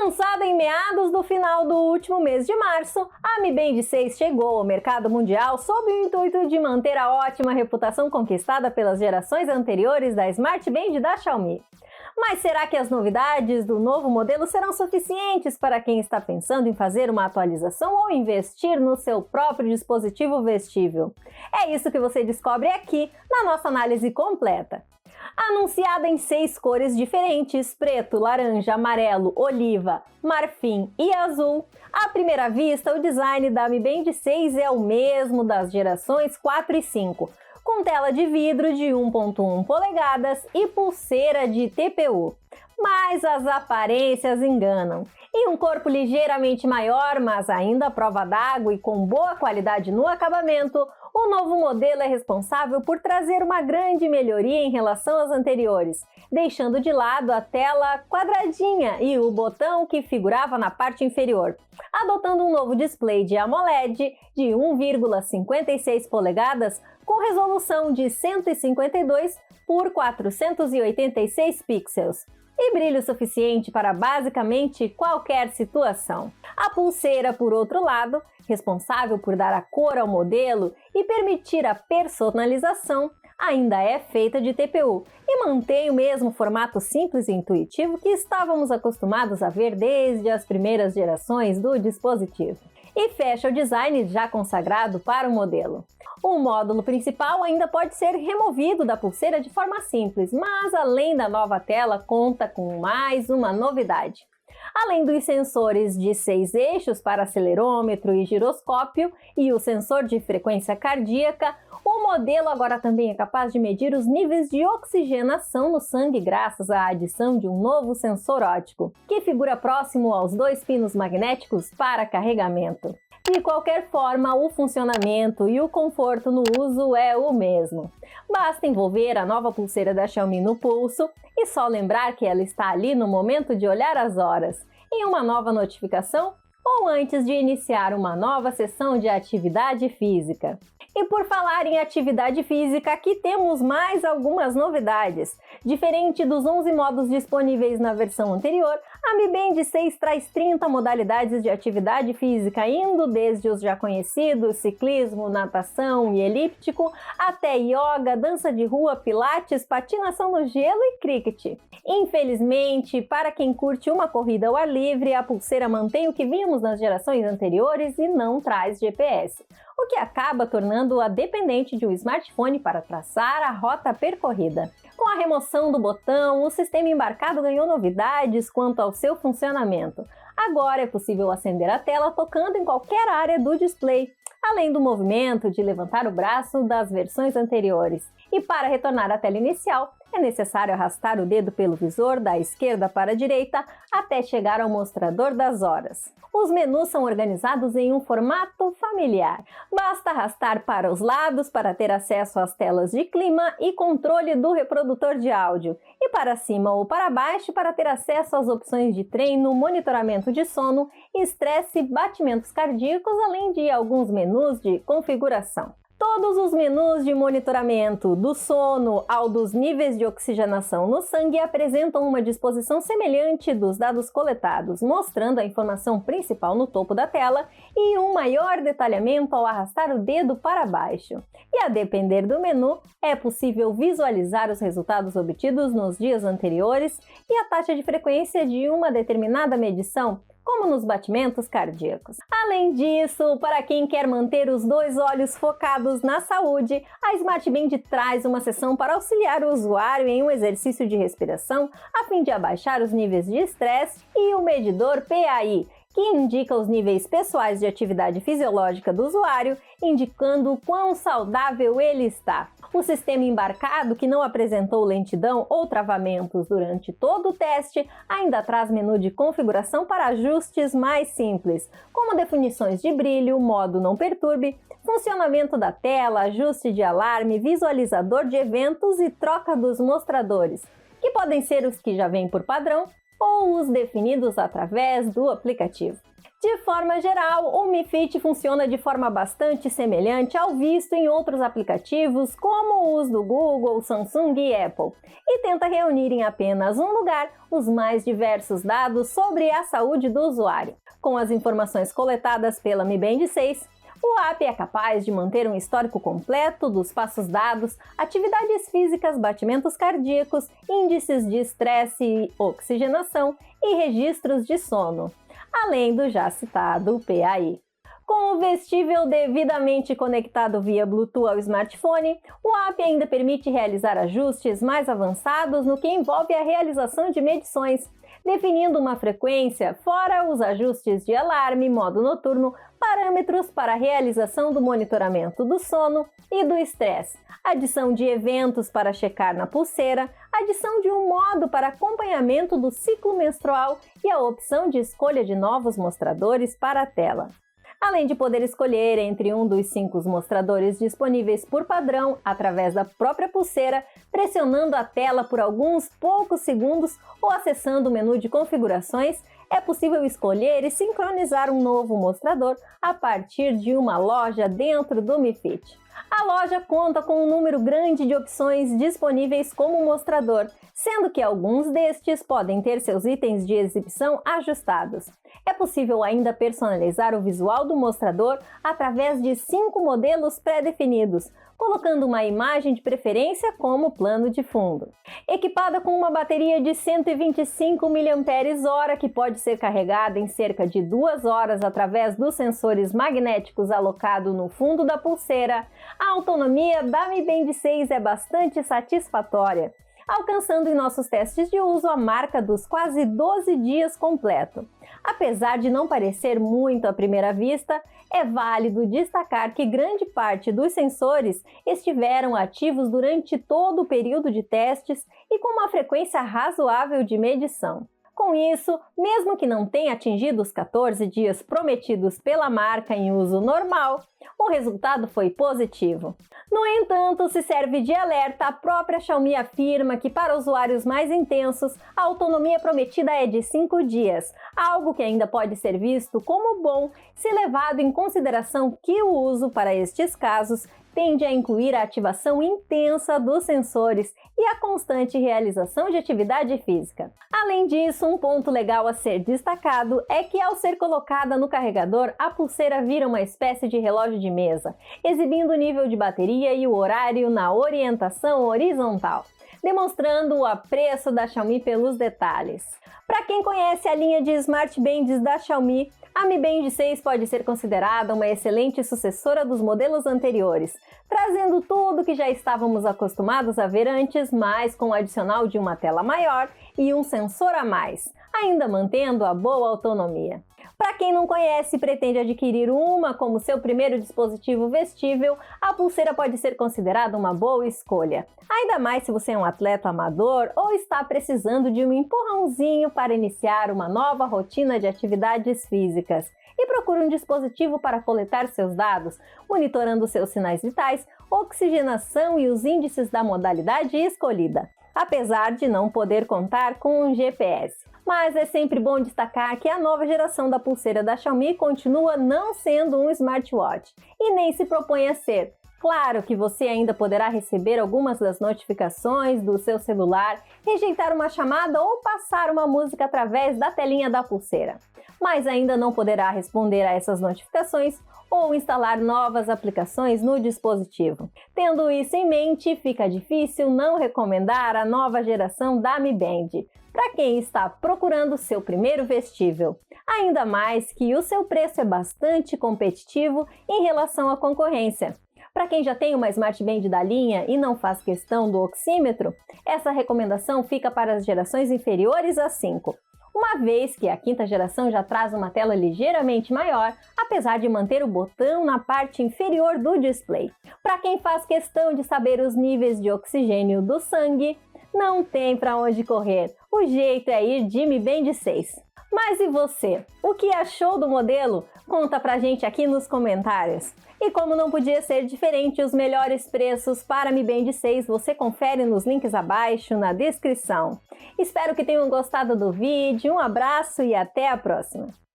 Lançada em meados do final do último mês de março, a Mi Band 6 chegou ao mercado mundial sob o intuito de manter a ótima reputação conquistada pelas gerações anteriores da Smart Band da Xiaomi. Mas será que as novidades do novo modelo serão suficientes para quem está pensando em fazer uma atualização ou investir no seu próprio dispositivo vestível? É isso que você descobre aqui na nossa análise completa. Anunciada em 6 cores diferentes, preto, laranja, amarelo, oliva, marfim e azul, à primeira vista o design da Mi Band 6 é o mesmo das gerações 4 e 5, com tela de vidro de 1.1 polegadas e pulseira de TPU. Mas as aparências enganam. Em um corpo ligeiramente maior, mas ainda à prova d'água e com boa qualidade no acabamento, o novo modelo é responsável por trazer uma grande melhoria em relação às anteriores, deixando de lado a tela quadradinha e o botão que figurava na parte inferior, adotando um novo display de AMOLED de 1,56 polegadas com resolução de 152 por 486 pixels. E brilho suficiente para basicamente qualquer situação. A pulseira, por outro lado, responsável por dar a cor ao modelo e permitir a personalização, ainda é feita de TPU e mantém o mesmo formato simples e intuitivo que estávamos acostumados a ver desde as primeiras gerações do dispositivo. E fecha o design já consagrado para o modelo. O módulo principal ainda pode ser removido da pulseira de forma simples, mas além da nova tela conta com mais uma novidade. Além dos sensores de 6 eixos para acelerômetro e giroscópio e o sensor de frequência cardíaca, o modelo agora também é capaz de medir os níveis de oxigenação no sangue graças à adição de um novo sensor óptico, que figura próximo aos 2 pinos magnéticos para carregamento. De qualquer forma, o funcionamento e o conforto no uso é o mesmo. Basta envolver a nova pulseira da Xiaomi no pulso e só lembrar que ela está ali no momento de olhar as horas, em uma nova notificação ou antes de iniciar uma nova sessão de atividade física. E por falar em atividade física, aqui temos mais algumas novidades. Diferente dos 11 modos disponíveis na versão anterior, a Mi Band 6 traz 30 modalidades de atividade física, indo desde os já conhecidos ciclismo, natação e elíptico, até yoga, dança de rua, pilates, patinação no gelo e cricket. Infelizmente, para quem curte uma corrida ao ar livre, a pulseira mantém o que vimos nas gerações anteriores e não traz GPS, o que acaba tornando-a dependente de um smartphone para traçar a rota percorrida. Com a remoção do botão, o sistema embarcado ganhou novidades quanto ao seu funcionamento. Agora é possível acender a tela tocando em qualquer área do display, além do movimento de levantar o braço das versões anteriores. E para retornar à tela inicial, é necessário arrastar o dedo pelo visor da esquerda para a direita até chegar ao mostrador das horas. Os menus são organizados em um formato familiar. Basta arrastar para os lados para ter acesso às telas de clima e controle do reprodutor de áudio, e para cima ou para baixo para ter acesso às opções de treino, monitoramento de sono, estresse e batimentos cardíacos, além de alguns menus de configuração. Todos os menus de monitoramento, do sono ao dos níveis de oxigenação no sangue, apresentam uma disposição semelhante dos dados coletados, mostrando a informação principal no topo da tela e um maior detalhamento ao arrastar o dedo para baixo. E a depender do menu, é possível visualizar os resultados obtidos nos dias anteriores e a taxa de frequência de uma determinada medição, como nos batimentos cardíacos. Além disso, para quem quer manter os 2 olhos focados na saúde, a Smart Band traz uma seção para auxiliar o usuário em um exercício de respiração, a fim de abaixar os níveis de estresse, e o medidor PAI, que indica os níveis pessoais de atividade fisiológica do usuário, indicando o quão saudável ele está. O sistema embarcado, que não apresentou lentidão ou travamentos durante todo o teste, ainda traz menu de configuração para ajustes mais simples, como definições de brilho, modo não perturbe, funcionamento da tela, ajuste de alarme, visualizador de eventos e troca dos mostradores, que podem ser os que já vêm por padrão ou os definidos através do aplicativo. De forma geral, o Mi Fit funciona de forma bastante semelhante ao visto em outros aplicativos, como os do Google, Samsung e Apple, e tenta reunir em apenas um lugar os mais diversos dados sobre a saúde do usuário. Com as informações coletadas pela Mi Band 6, o app é capaz de manter um histórico completo dos passos dados, atividades físicas, batimentos cardíacos, índices de estresse e oxigenação e registros de sono, além do já citado PAI. Com o vestível devidamente conectado via Bluetooth ao smartphone, o app ainda permite realizar ajustes mais avançados no que envolve a realização de medições, definindo uma frequência, fora os ajustes de alarme, modo noturno, parâmetros para a realização do monitoramento do sono e do estresse, adição de eventos para checar na pulseira, adição de um modo para acompanhamento do ciclo menstrual e a opção de escolha de novos mostradores para a tela. Além de poder escolher entre um dos 5 mostradores disponíveis por padrão através da própria pulseira, pressionando a tela por alguns poucos segundos ou acessando o menu de configurações, é possível escolher e sincronizar um novo mostrador a partir de uma loja dentro do Mi Fit. A loja conta com um número grande de opções disponíveis como mostrador, sendo que alguns destes podem ter seus itens de exibição ajustados. É possível ainda personalizar o visual do mostrador através de 5 modelos pré-definidos, colocando uma imagem de preferência como plano de fundo. Equipada com uma bateria de 125 mAh que pode ser carregada em cerca de 2 horas através dos sensores magnéticos alocados no fundo da pulseira, a autonomia da Mi Band 6 é bastante satisfatória, alcançando em nossos testes de uso a marca dos quase 12 dias completo. Apesar de não parecer muito à primeira vista, é válido destacar que grande parte dos sensores estiveram ativos durante todo o período de testes e com uma frequência razoável de medição. Com isso, mesmo que não tenha atingido os 14 dias prometidos pela marca em uso normal, o resultado foi positivo. No entanto, se serve de alerta, a própria Xiaomi afirma que para usuários mais intensos, a autonomia prometida é de 5 dias, algo que ainda pode ser visto como bom se levado em consideração que o uso para estes casos tende a incluir a ativação intensa dos sensores e a constante realização de atividade física. Além disso, um ponto legal a ser destacado é que ao ser colocada no carregador, a pulseira vira uma espécie de relógio de mesa, exibindo o nível de bateria e o horário na orientação horizontal, demonstrando o apreço da Xiaomi pelos detalhes. Para quem conhece a linha de Smart Bands da Xiaomi, a Mi Band 6 pode ser considerada uma excelente sucessora dos modelos anteriores, trazendo tudo que já estávamos acostumados a ver antes, mas com o adicional de uma tela maior e um sensor a mais, ainda mantendo a boa autonomia. Para quem não conhece e pretende adquirir uma como seu primeiro dispositivo vestível, a pulseira pode ser considerada uma boa escolha, ainda mais se você é um atleta amador ou está precisando de um empurrãozinho para iniciar uma nova rotina de atividades físicas e procura um dispositivo para coletar seus dados, monitorando seus sinais vitais, oxigenação e os índices da modalidade escolhida, apesar de não poder contar com um GPS. Mas é sempre bom destacar que a nova geração da pulseira da Xiaomi continua não sendo um smartwatch e nem se propõe a ser. Claro que você ainda poderá receber algumas das notificações do seu celular, rejeitar uma chamada ou passar uma música através da telinha da pulseira, mas ainda não poderá responder a essas notificações ou instalar novas aplicações no dispositivo. Tendo isso em mente, fica difícil não recomendar a nova geração da Mi Band para quem está procurando seu primeiro vestível, ainda mais que o seu preço é bastante competitivo em relação à concorrência. Para quem já tem uma Smart Band da linha e não faz questão do oxímetro, essa recomendação fica para as gerações inferiores a 5, uma vez que a 5ª geração já traz uma tela ligeiramente maior, apesar de manter o botão na parte inferior do display. Para quem faz questão de saber os níveis de oxigênio do sangue, não tem para onde correr, o jeito é ir de Mi Band 6. Mas e você? O que achou do modelo? Conta pra gente aqui nos comentários. E como não podia ser diferente, os melhores preços para Mi Band 6 você confere nos links abaixo na descrição. Espero que tenham gostado do vídeo, um abraço e até a próxima!